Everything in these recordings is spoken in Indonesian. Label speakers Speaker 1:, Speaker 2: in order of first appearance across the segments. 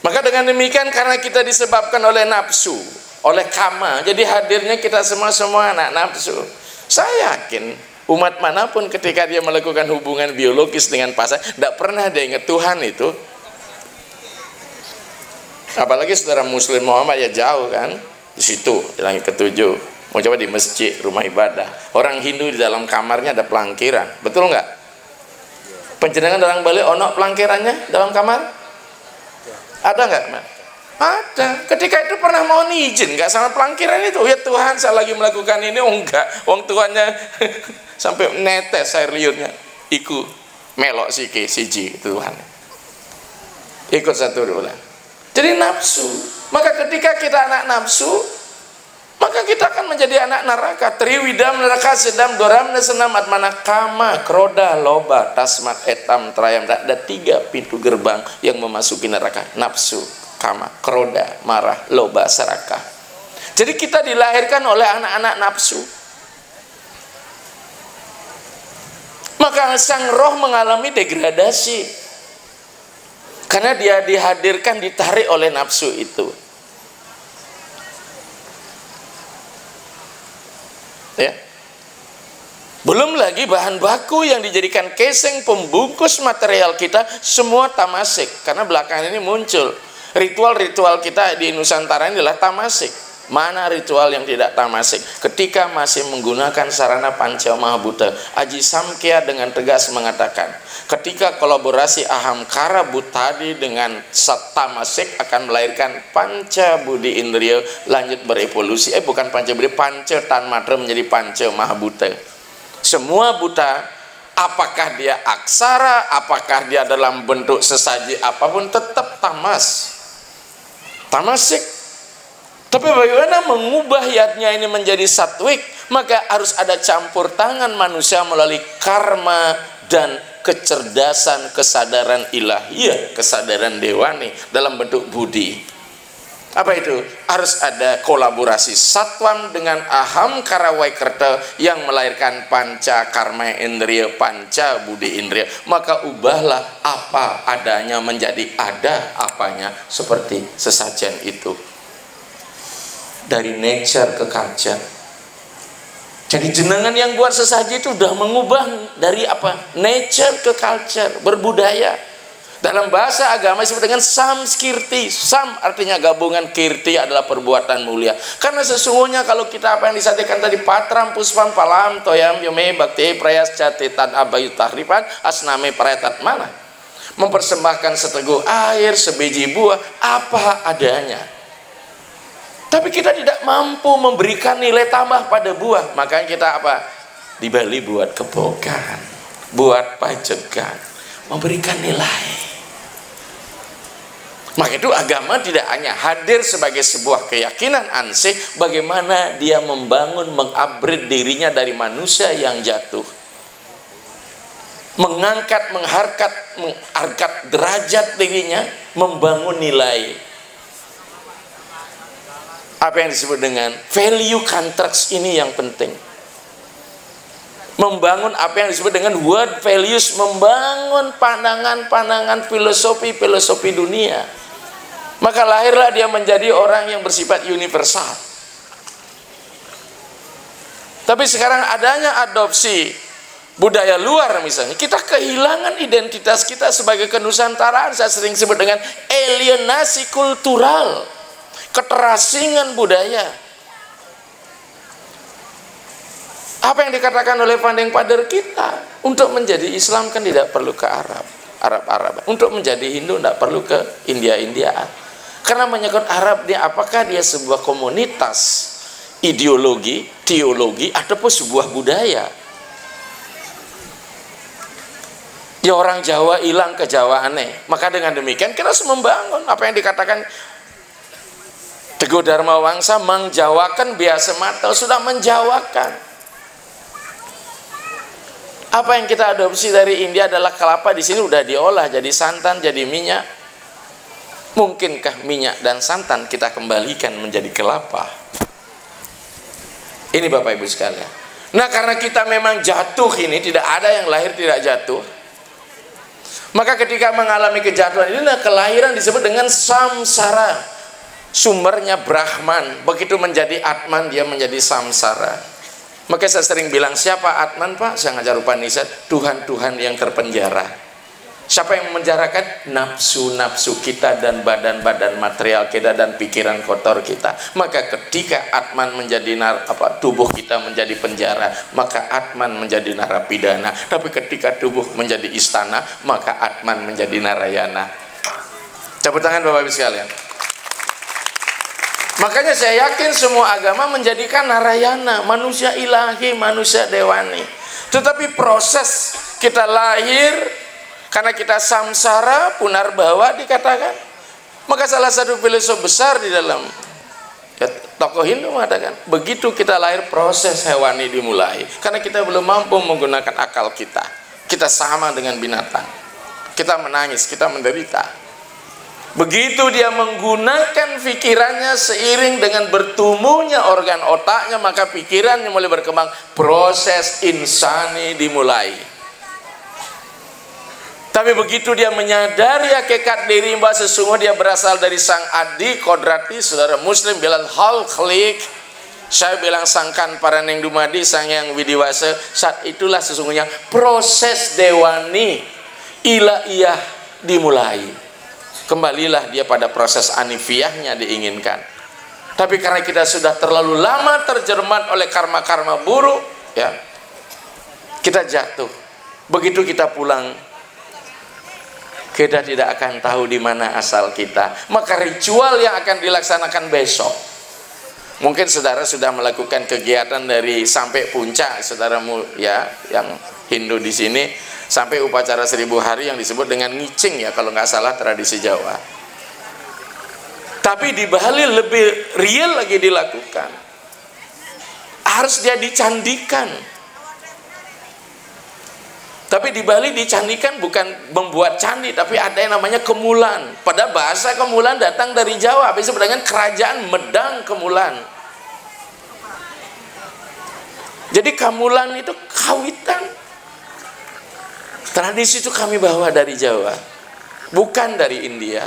Speaker 1: Maka dengan demikian, karena kita disebabkan oleh nafsu, oleh kama, jadi hadirnya kita semua anak nafsu. Saya yakin umat manapun ketika dia melakukan hubungan biologis dengan pasangan, tidak pernah dia ingat Tuhan itu. Apalagi saudara Muslim Muhammad ya jauh kan, di situ di langit ketujuh. Mau coba di masjid, rumah ibadah. Orang Hindu di dalam kamarnya ada pelangkiran, betul nggak? Penjenengan orang Bali ono pelangkirannya dalam kamar? Ada nggak? Ada. Ketika itu pernah mohon izin nggak sama pelangkiran itu? Ya Tuhan, saya lagi melakukan ini. Oh enggak, wong tuannya sampai netes air liurnya. Iku melok siki siji Tuhan. Ikut satu dulu. Jadi nafsu. Maka ketika kita anak nafsu, maka kita akan menjadi anak neraka. Triwidam neraka sedam doram nesenam atmana kama kroda loba tasmat etam trayam. Ada 3 pintu gerbang yang memasuki neraka. Nafsu, kama, kroda, marah, loba, serakah. Jadi kita dilahirkan oleh anak-anak nafsu. Maka sang roh mengalami degradasi karena dia dihadirkan, ditarik oleh nafsu itu. Ya. Belum lagi bahan baku yang dijadikan casing pembungkus material kita semua tamasik, karena belakangan ini muncul ritual-ritual kita di Nusantara ini adalah tamasik. Mana ritual yang tidak tamasik? Ketika masih menggunakan sarana panca mahabhuta, Aji Samkhya dengan tegas mengatakan, ketika kolaborasi aham kara butadi dengan sat tamasik akan melahirkan panca budi indriya lanjut berevolusi. Bukan panca budi, panca tanmatra menjadi panca mahabhuta. Semua buta, apakah dia aksara, apakah dia dalam bentuk sesaji apapun, tetap tamasik. Tapi bagaimana mengubah yatnya ini menjadi satwik? Maka harus ada campur tangan manusia melalui karma dan kecerdasan, kesadaran ilahiyah, kesadaran dewani dalam bentuk budi. Apa itu? Harus ada kolaborasi satwam dengan aham karawaikerta yang melahirkan panca karma indriya, panca budi indriya. Maka ubahlah apa adanya menjadi ada apanya, seperti sesajen itu. Dari nature ke culture. Jadi jenengan yang buat sesaji itu sudah mengubah dari apa? Nature ke culture, berbudaya. Dalam bahasa agama disebut dengan samskirti. Sam artinya gabungan, kirti adalah perbuatan mulia. Karena sesungguhnya kalau kita apa yang disampaikan tadi, patram puspam palam toyam yome bakti prayas catitan abayu tahripan asname prayatat mana? Mempersembahkan seteguk air, sebiji buah, apa adanya. Tapi kita tidak mampu memberikan nilai tambah pada buah. Makanya kita apa? Di Bali buat kebokan, buat pajegan, memberikan nilai. Maka itu agama tidak hanya hadir sebagai sebuah keyakinan ansih, bagaimana dia membangun, mengupgrade dirinya dari manusia yang jatuh, mengangkat, mengharkat derajat dirinya, membangun nilai. Apa yang disebut dengan value contracts ini yang penting. Membangun apa yang disebut dengan word values, membangun pandangan-pandangan filosofi dunia. Maka lahirlah dia menjadi orang yang bersifat universal. Tapi sekarang adanya adopsi budaya luar misalnya, kita kehilangan identitas kita sebagai kenusantaraan. Saya sering sebut dengan alienasi kultural, keterasingan budaya. Apa yang dikatakan oleh founding father kita, untuk menjadi Islam kan tidak perlu ke Arab. Untuk menjadi Hindu tidak perlu ke India-Indiaan. Karena menyangkut Arab, dia apakah dia sebuah komunitas ideologi, teologi, ataupun sebuah budaya. Ya orang Jawa hilang kejawaannya. Maka dengan demikian kita harus membangun apa yang dikatakan Teguh Dharma Wangsa, mengjawakan biasa mata, sudah menjawakan. Apa yang kita adopsi dari India adalah kelapa, di sini udah diolah jadi santan, jadi minyak. Mungkinkah minyak dan santan kita kembalikan menjadi kelapa? Ini Bapak Ibu sekalian. Nah, karena kita memang jatuh ini, tidak ada yang lahir tidak jatuh. Maka ketika mengalami kejatuhan ini, kelahiran disebut dengan samsara. Sumbernya Brahman, begitu menjadi Atman dia menjadi samsara. Maka saya sering bilang, siapa Atman Pak? Saya ngajar Upanishad, Tuhan-Tuhan yang terpenjara. Siapa yang memenjarakan? Nafsu-nafsu kita dan badan-badan material kita dan pikiran kotor kita. Maka ketika Atman menjadi tubuh kita menjadi penjara, maka Atman menjadi narapidana. Tapi ketika tubuh menjadi istana, maka Atman menjadi narayana. Tepuk tangan Bapak Ibu sekalian. Makanya saya yakin semua agama menjadikan narayana, manusia ilahi, manusia dewani. Tetapi proses kita lahir, karena kita samsara, punarbawa dikatakan. Maka salah satu filosof besar di dalam tokoh Hindu mengatakan, begitu kita lahir proses hewani dimulai. Karena kita belum mampu menggunakan akal kita. Kita sama dengan binatang. Kita menangis, kita menderita. Begitu dia menggunakan pikirannya seiring dengan bertumbuhnya organ otaknya, maka pikirannya mulai berkembang. Proses insani dimulai. Tapi begitu dia menyadari hakikat diri bahwa sesungguhnya dia berasal dari sang adi kodrati, saudara muslim bilang hal khalik, saya bilang sangkan paraneng dumadi sang yang widiwasa, saat itulah sesungguhnya proses dewani ilaiyah dimulai. Kembalilah dia pada proses anifiyahnya diinginkan. Tapi karena kita sudah terlalu lama terjermat oleh karma-karma buruk, ya, kita jatuh. Begitu kita pulang, kita tidak akan tahu di mana asal kita. Maka ritual yang akan dilaksanakan besok, mungkin saudara sudah melakukan kegiatan dari sampai puncak, saudaramu ya yang Hindu di sini, sampai upacara 1000 hari yang disebut dengan ngicing ya kalau nggak salah tradisi Jawa. Tapi di Bali lebih real lagi dilakukan. Harus dia dicandikan. Tapi di Bali dicandikan bukan membuat candi, tapi ada yang namanya kemulan. Pada bahasa kemulan datang dari Jawa, bisa dengan kerajaan Medang Kemulan. Jadi kemulan itu kawitan. Tradisi itu kami bawa dari Jawa, bukan dari India.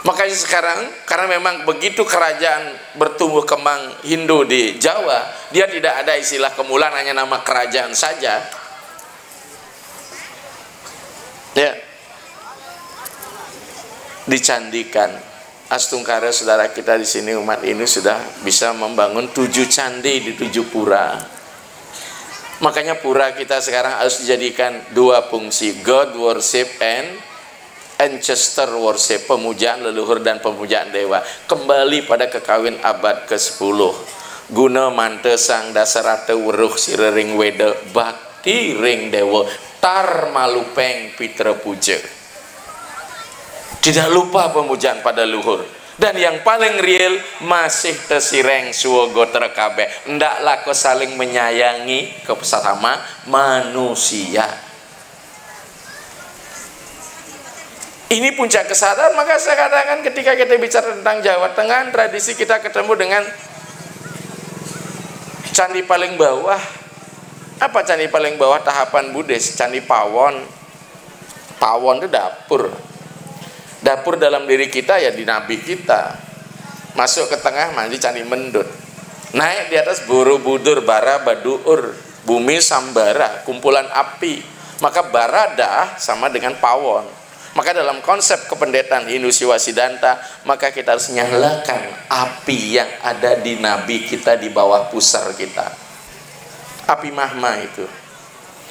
Speaker 1: Makanya sekarang, karena memang begitu kerajaan bertumbuh kembang Hindu di Jawa, dia tidak ada istilah kemulan, hanya nama kerajaan saja. Ya, dicandikan. Astungkara saudara kita di sini, umat ini sudah bisa membangun 7 candi di 7 pura. Makanya pura kita sekarang harus dijadikan 2 fungsi, God worship and ancestor worship, pemujaan leluhur dan pemujaan dewa. Kembali pada kekawin abad ke-10. Guna mante sang dasarate weruh sirering weda bakti ring dewa tar malupeng pitra puja. Tidak lupa pemujaan pada luhur. Dan yang paling real, masih tesireng suwogo terkabe. Ndaklah kau saling menyayangi ke sesama manusia. Ini puncak kesadaran. Maka saya katakan ketika kita bicara tentang Jawa Tengah, tradisi kita ketemu dengan candi paling bawah. Apa candi paling bawah tahapan Buddhis? Candi Pawon. Pawon itu dapur. Dapur dalam diri kita ya di nabi kita. Masuk ke tengah mandi candi Mendut. Naik di atas Borobudur, Bara, Baduur, bumi Sambara, kumpulan api. Maka Barada sama dengan Pawon. Maka dalam konsep kependetaan Hindu Siwa Siddhanta, maka kita harus nyalakan api yang ada di nabi kita di bawah pusar kita. Api Mahma itu.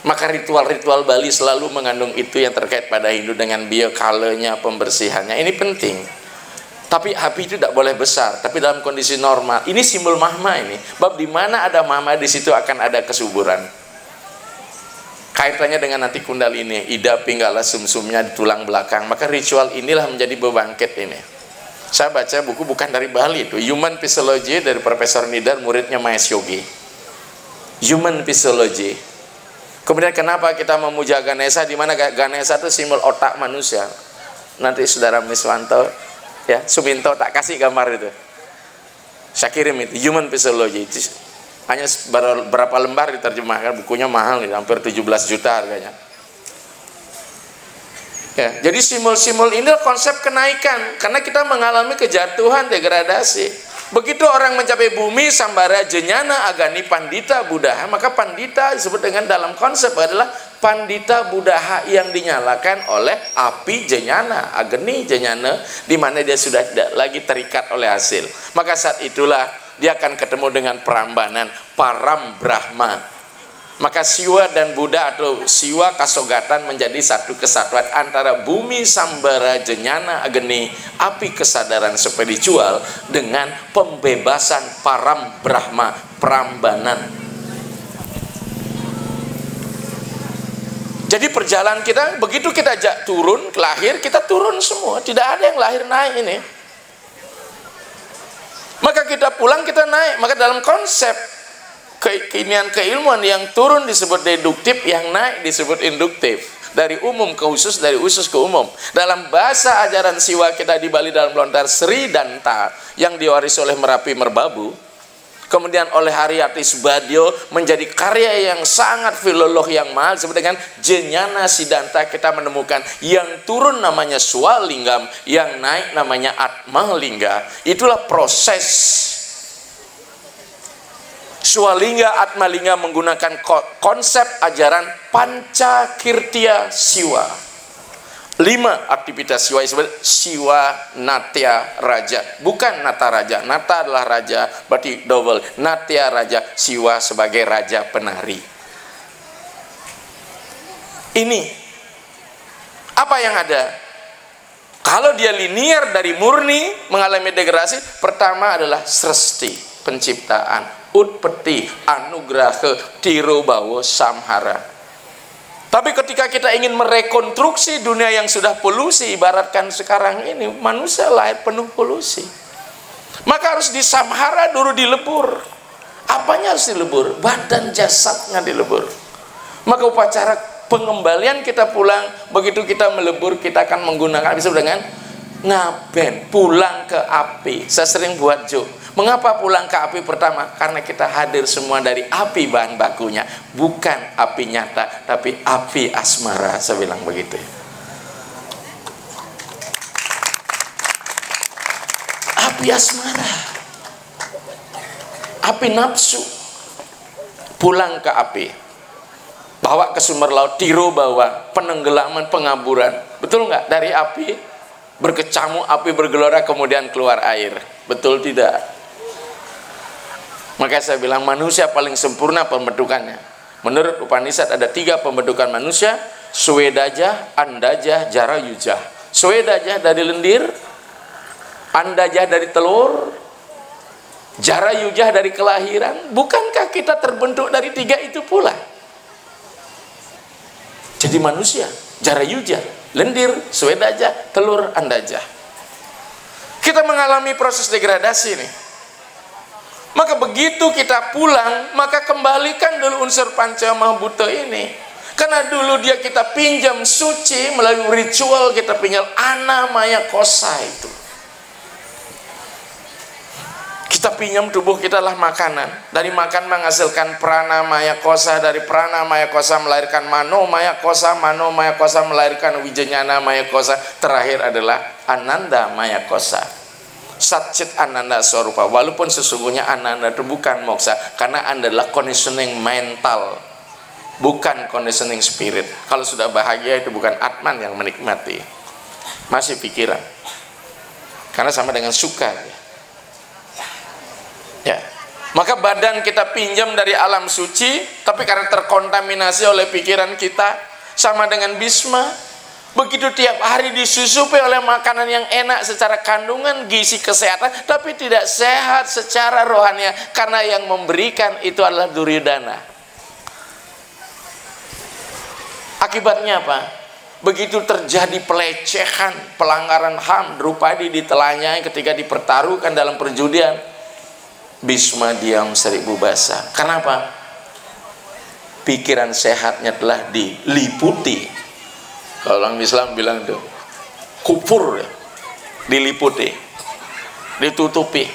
Speaker 1: Maka ritual-ritual Bali selalu mengandung itu yang terkait pada Hindu dengan biokalenya, pembersihannya. Ini penting. Tapi api itu tidak boleh besar. Tapi dalam kondisi normal, ini simbol Mahma ini. Bab di mana ada Mahma, di situ akan ada kesuburan. Kaitannya dengan nanti kundal ini, Ida Pinggala sumsumnya di tulang belakang. Maka ritual inilah menjadi bebangkit ini. Saya baca buku bukan dari Bali itu, Human Physiology dari Profesor Nidar, muridnya Mahesh Yogi. Human Physiology. Kemudian kenapa kita memuja Ganesha, di mana Ganesha itu simbol otak manusia. Nanti saudara Miswanto ya, Suminto tak kasih gambar itu. Saya kirim itu Human Physiology. Itu hanya berapa lembar diterjemahkan, bukunya mahal nih, hampir 17 juta harganya. Ya, jadi simul-simul ini konsep kenaikan karena kita mengalami kejatuhan, degradasi. Begitu orang mencapai bumi sambara jenyana agani pandita budaha, maka pandita disebut dengan dalam konsep adalah pandita budaha yang dinyalakan oleh api jenyana, agni jenyana, di mana dia sudah tidak lagi terikat oleh hasil. Maka saat itulah dia akan ketemu dengan perambanan param brahma. Maka Siwa dan Buddha atau Siwa Kasogatan menjadi satu kesatuan antara bumi sambara jenyana agni, api kesadaran spiritual, dengan pembebasan param brahma, perambanan. Jadi perjalanan kita, begitu kita turun, lahir, kita turun semua, tidak ada yang lahir naik ini. Maka kita pulang, kita naik. Maka dalam konsep kekinian keilmuan, yang turun disebut deduktif, yang naik disebut induktif. Dari umum ke khusus, dari khusus ke umum. Dalam bahasa ajaran Siwa kita di Bali dalam lontar Sri Danta yang diwarisi oleh Merapi Merbabu, kemudian oleh Haryati Subadyo menjadi karya yang sangat filolog yang mahal disebut dengan Jenyana Siddhanta. Kita menemukan yang turun namanya Swalinggam, yang naik namanya Atmalingga. Itulah proses Swalingga Atmalingga menggunakan konsep ajaran Pancakirtia Siwa. 5 aktivitas Siwa disebut Siwa Natya Raja. Bukan Nata Raja. Nata adalah raja, berarti double. Natya Raja, Siwa sebagai raja penari. Ini apa yang ada? Kalau dia linear dari murni mengalami degradasi, pertama adalah sresti, penciptaan. Utpeti, anugraha, tirobawa, samhara. Tapi ketika kita ingin merekonstruksi dunia yang sudah polusi, ibaratkan sekarang ini manusia lahir penuh polusi, maka harus disamhara dulu, dilebur. Apanya harus dilebur? Badan jasadnya dilebur. Maka upacara pengembalian kita pulang, begitu kita melebur, kita akan menggunakan disebut dengan ngaben, pulang ke api. Saya sering buat joke. Mengapa pulang ke api pertama? Karena kita hadir semua dari api bahan bakunya, bukan api nyata, tapi api asmara. Saya bilang begitu. Api asmara, api nafsu. Pulang ke api, bawa ke sumber laut, tiro bawa, penenggelaman, pengaburan. Betul nggak? Dari api berkecamuk, api bergelora, kemudian keluar air. Betul tidak? Maka saya bilang manusia paling sempurna pembentukannya. Menurut Upanishad ada 3 pembentukan manusia: Swedaja, Andaja, Jarayuja. Swedaja dari lendir, Andaja dari telur, Jarayuja dari kelahiran. Bukankah kita terbentuk dari 3 itu pula? Jadi manusia, Jarayuja, lendir, Swedaja, telur, Andaja. Kita mengalami proses degradasi nih. Maka begitu kita pulang, maka kembalikan dulu unsur panca mahbhuta ini. Karena dulu dia kita pinjam suci melalui ritual, kita pinjam ana maya kosa itu. Kita pinjam tubuh kita lah makanan. Dari makan menghasilkan prana maya kosa, dari prana maya kosa melahirkan mano maya kosa melahirkan wijanyana maya kosa, terakhir adalah ananda maya kosa. Satchit Ananda Swarupa. Walaupun sesungguhnya Ananda itu bukan moksa, karena Anda adalah conditioning mental, bukan conditioning spirit. Kalau sudah bahagia itu bukan Atman yang menikmati, masih pikiran. Karena sama dengan suka. Ya. Maka badan kita pinjam dari alam suci, tapi karena terkontaminasi oleh pikiran kita, sama dengan Bhisma. Begitu tiap hari disusupi oleh makanan yang enak secara kandungan gizi kesehatan, tapi tidak sehat secara rohani, karena yang memberikan itu adalah Duryodhana. Akibatnya apa? Begitu terjadi pelecehan, pelanggaran HAM, Drupadi ditelanjai ketika dipertaruhkan dalam perjudian, Bhisma diam 1000 bahasa. Kenapa? Pikiran sehatnya telah diliputi. Kalau orang Islam bilang itu kufur, diliputi, ditutupi.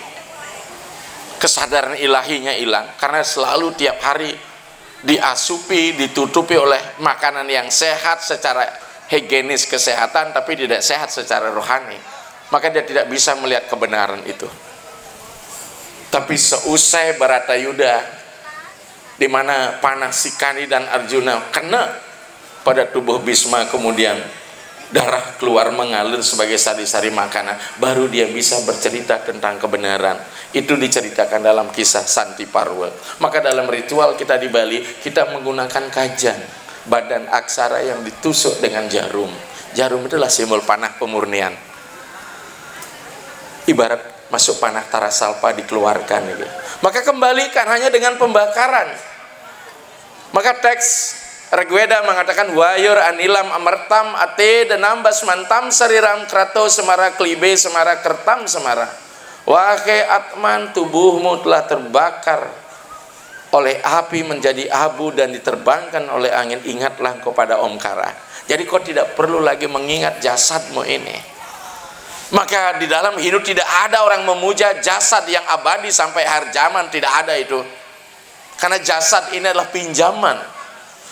Speaker 1: Kesadaran ilahinya hilang karena selalu tiap hari diasupi, ditutupi oleh makanan yang sehat secara higienis kesehatan tapi tidak sehat secara rohani, maka dia tidak bisa melihat kebenaran itu. Tapi seusai Baratayuda, di mana panah Sikani dan Arjuna kena pada tubuh Bhisma, kemudian darah keluar mengalir sebagai sari-sari makanan, baru dia bisa bercerita tentang kebenaran. Itu diceritakan dalam kisah Santi Parwa. Maka dalam ritual kita di Bali, kita menggunakan kajang, badan aksara yang ditusuk dengan jarum. Jarum itulah simbol panah pemurnian. Ibarat masuk panah Tarasalpa dikeluarkan gitu. Maka kembalikan hanya dengan pembakaran. Maka teks Rigveda mengatakan wayur anilam amartam ate denambas mantam sariram krato semara klibe semara kertam semara. Wahai Atman, tubuhmu telah terbakar oleh api menjadi abu dan diterbangkan oleh angin. Ingatlah kepada Omkara. Jadi kau tidak perlu lagi mengingat jasadmu ini. Maka di dalam Hindu tidak ada orang memuja jasad yang abadi sampai akhir zaman, tidak ada itu. Karena jasad ini adalah pinjaman.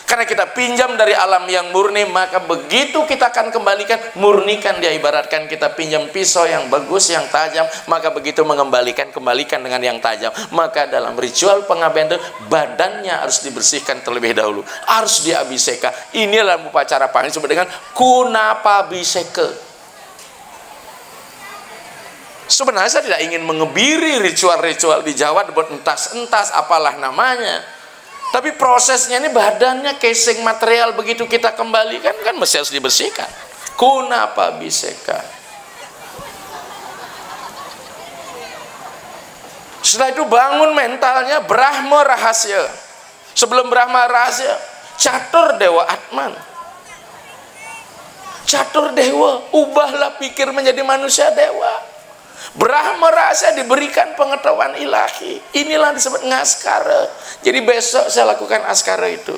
Speaker 1: Karena kita pinjam dari alam yang murni, maka begitu kita akan kembalikan, murnikan dia. Ibaratkan kita pinjam pisau yang bagus, yang tajam, maka begitu mengembalikan, kembalikan dengan yang tajam. Maka dalam ritual pengabdian itu, badannya harus dibersihkan terlebih dahulu, harus diabhiseka. Inilah upacara panggil disebut dengan kunapabhiseka. Sebenarnya saya tidak ingin mengebiri ritual-ritual di Jawa buat entas-entas apalah namanya. Tapi prosesnya ini badannya casing material begitu kita kembalikan kan mesti harus dibersihkan. Kunapabhiseka. Setelah itu bangun mentalnya Brahma Rahasya. Sebelum Brahma Rahasya, Catur Dewa Atman. Catur Dewa, ubahlah pikir menjadi manusia dewa. Brahma Rahasya diberikan pengetahuan ilahi. Inilah disebut ngaskara. Jadi besok saya lakukan askara itu.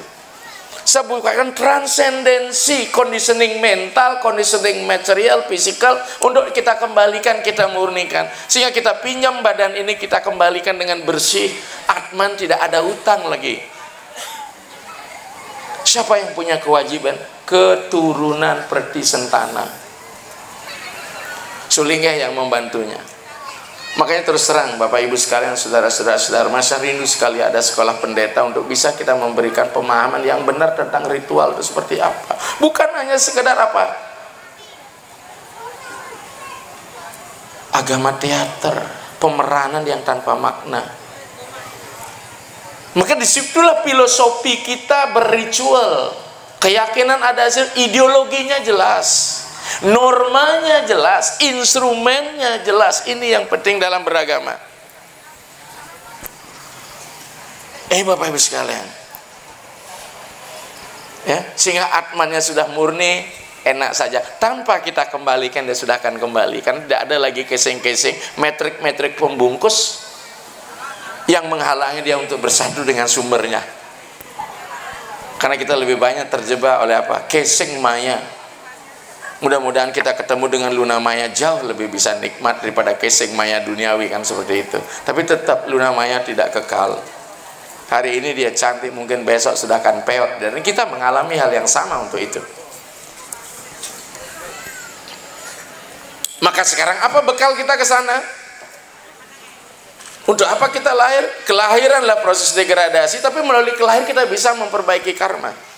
Speaker 1: Saya bukakan transendensi, conditioning mental, conditioning material, fisikal, untuk kita kembalikan, kita murnikan. Sehingga kita pinjam badan ini, kita kembalikan dengan bersih. Atman tidak ada hutang lagi. Siapa yang punya kewajiban? Keturunan Pratisentana. Sulingga yang membantunya. Makanya terus terang Bapak Ibu sekalian, saudara-saudara, saya rindu sekali ada sekolah pendeta untuk bisa kita memberikan pemahaman yang benar tentang ritual itu seperti apa. Bukan hanya sekedar apa, agama teater, pemeranan yang tanpa makna. Maka disitulah filosofi kita berritual. Keyakinan ada hasil, ideologinya jelas, normanya jelas, instrumennya jelas. Ini yang penting dalam beragama. Bapak Ibu sekalian, ya, sehingga atmannya sudah murni, enak saja. Tanpa kita kembalikan, dia sudah akan kembali. Karena tidak ada lagi casing-casing, metrik-metrik pembungkus yang menghalangi dia untuk bersatu dengan sumbernya. Karena kita lebih banyak terjebak oleh apa? Casing maya. Mudah-mudahan kita ketemu dengan Luna Maya jauh lebih bisa nikmat daripada casing maya duniawi, kan seperti itu. Tapi tetap Luna Maya tidak kekal. Hari ini dia cantik, mungkin besok sudah akan peot. Dan kita mengalami hal yang sama untuk itu. Maka sekarang apa bekal kita ke sana? Untuk apa kita lahir? Kelahiranlah proses degradasi, tapi melalui kelahiran kita bisa memperbaiki karma.